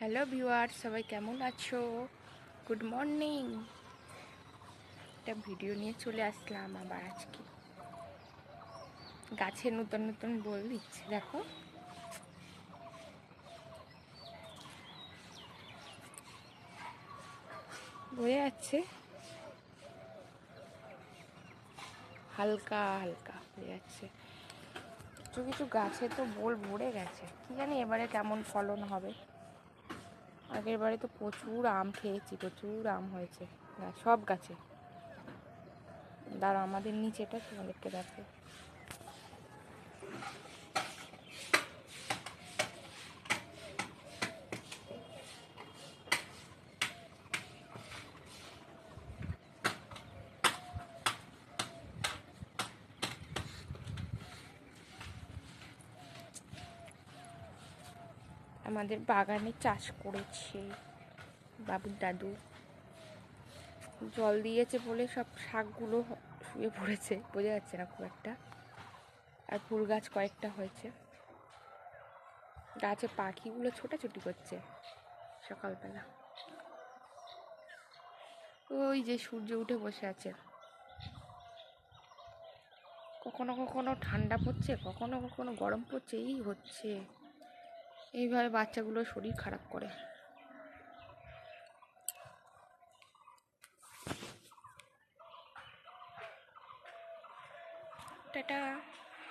Hello viewers, সবাই কেমন আছো? Good morning. একটা ভিডিও নিয়ে চলে আসলাম আবার আজকে। গাছে নতুন নতুন বল দিচ্ছে, দেখো। বোঝা যাচ্ছে, হালকা হালকা বোঝা যাচ্ছে। কিছু কিছু গাছে তো বোল ভরে গেছে, কি জানি এবারে কেমন ফলন হবে। আগের বারে তো প্রচুর আম খেয়েছি, প্রচুর আম হয়েছে সব গাছে। দাঁড়া, আমাদের নিচেটা তোমাদেরকে দেখো। আমাদের বাগানে চাষ করেছে বাবুর দাদু, জল দিয়েছে বলে সব শাকগুলো শুয়ে পড়েছে, বোঝা যাচ্ছে না খুব একটা। আর ফুল গাছ কয়েকটা হয়েছে। গাছে পাখিগুলো ছোটাছুটি করছে সকালবেলা। ওই যে সূর্য উঠে বসে আছে। কখনো কখনো ঠান্ডা পড়ছে, কখনো কখনো গরম পড়ছে, এই হচ্ছে। এইভাবে বাচ্চাগুলোর শরীর খারাপ করে। টাটা।